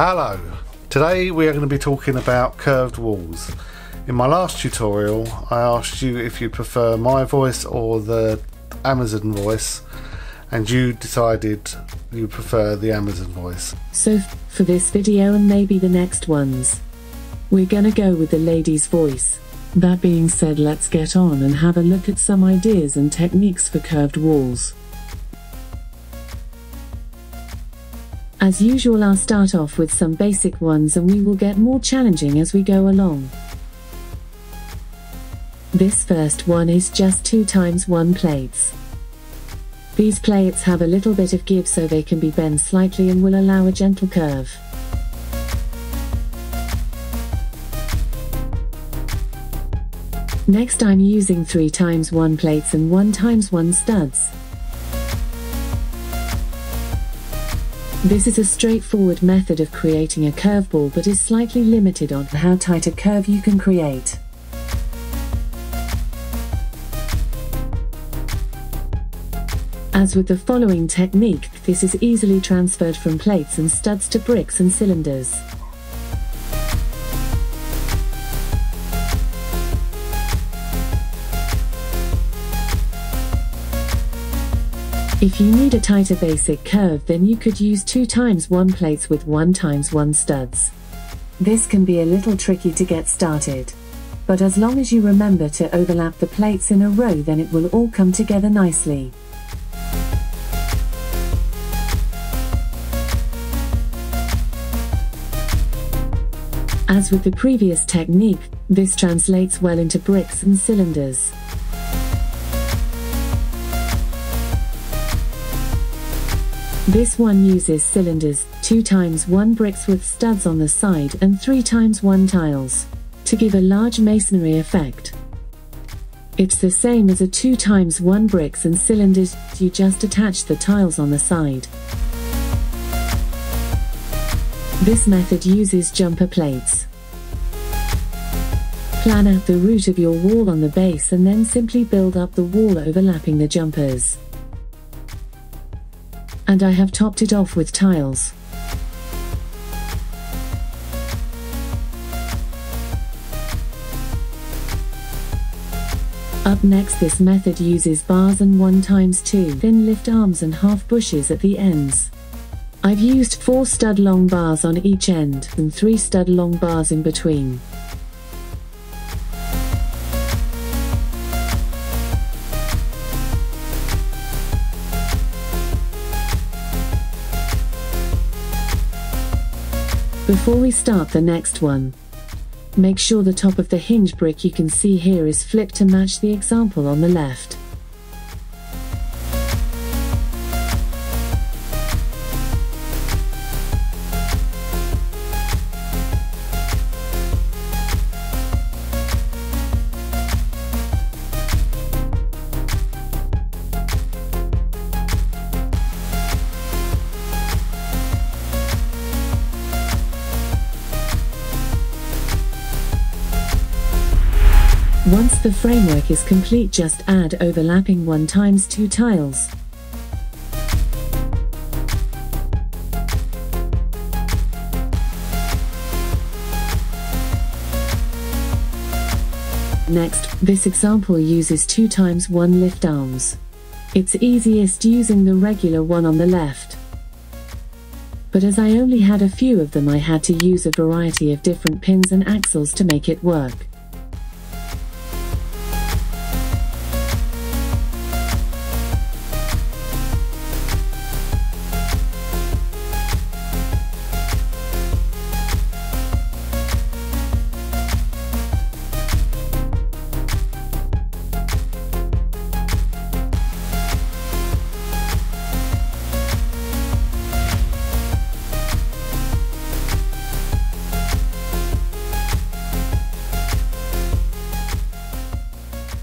Hello, today we are going to be talking about curved walls. In my last tutorial I asked you if you prefer my voice or the Amazon voice, and you decided you prefer the Amazon voice. So for this video and maybe the next ones, we're gonna go with the lady's voice. That being said, let's get on and have a look at some ideas and techniques for curved walls. As usual, I'll start off with some basic ones and we will get more challenging as we go along. This first one is just 2x1 plates. These plates have a little bit of give so they can be bent slightly and will allow a gentle curve. Next, I'm using 3x1 plates and 1x1 studs. This is a straightforward method of creating a curveball but is slightly limited on how tight a curve you can create. As with the following technique, this is easily transferred from plates and studs to bricks and cylinders. If you need a tighter basic curve, then you could use 2x1 plates with 1x1 studs. This can be a little tricky to get started, but as long as you remember to overlap the plates in a row, then it will all come together nicely. As with the previous technique, this translates well into bricks and cylinders. This one uses cylinders, 2x1 bricks with studs on the side and 3x1 tiles, to give a large masonry effect. It's the same as a 2x1 bricks and cylinders, you just attach the tiles on the side. This method uses jumper plates. Plan out the route of your wall on the base and then simply build up the wall overlapping the jumpers. And I have topped it off with tiles. Up next, this method uses bars and 1x2 thin lift arms and half bushes at the ends. I've used 4 stud long bars on each end and 3 stud long bars in between. Before we start the next one, make sure the top of the hinge brick you can see here is flipped to match the example on the left. Once the framework is complete, just add overlapping 1x2 tiles. Next, this example uses 2x1 lift arms. It's easiest using the regular one on the left. But as I only had a few of them, I had to use a variety of different pins and axles to make it work.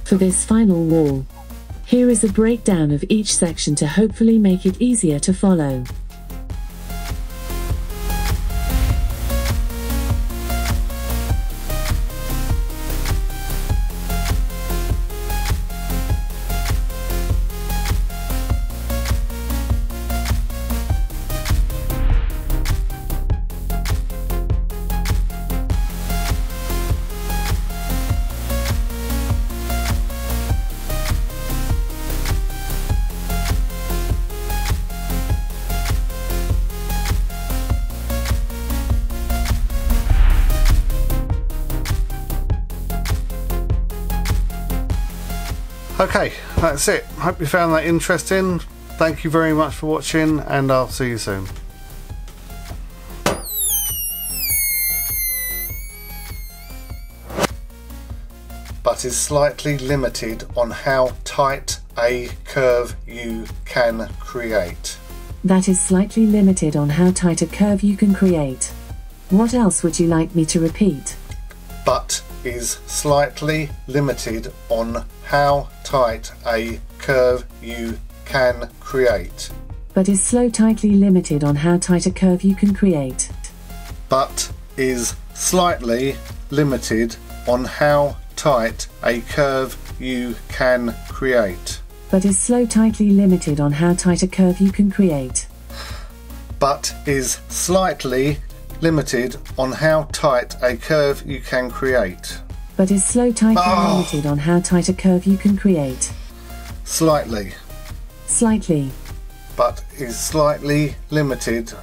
For this final wall, here is a breakdown of each section to hopefully make it easier to follow. Okay, that's it. Hope you found that interesting. Thank you very much for watching, and I'll see you soon. But is slightly limited on how tight a curve you can create. That is slightly limited on how tight a curve you can create. What else would you like me to repeat? But is slightly limited on how tight a curve you can create. But is tightly limited on how tight a curve you can create. But is slightly limited on how tight a curve you can create. But is tightly limited on how tight a curve you can create. But is slightly limited on how tight a curve you can create. But is tightly limited on how tight a curve you can create. Slightly. Slightly. But is slightly limited.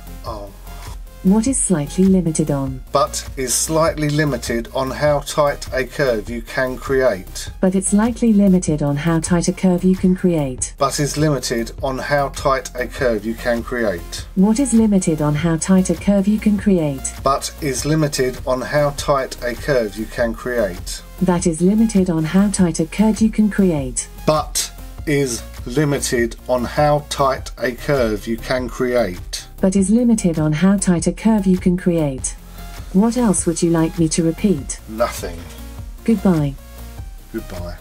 What is slightly limited on? But is slightly limited on how tight a curve you can create. But it's slightly limited on how tight a curve you can create. But is limited on how tight a curve you can create. What is limited on how tight a curve you can create? But is limited on how tight a curve you can create. That is limited on how tight a curve you can create. But is limited on how tight a curve you can create. But is limited on how tight a curve you can create. What else would you like me to repeat? Nothing. Goodbye. Goodbye.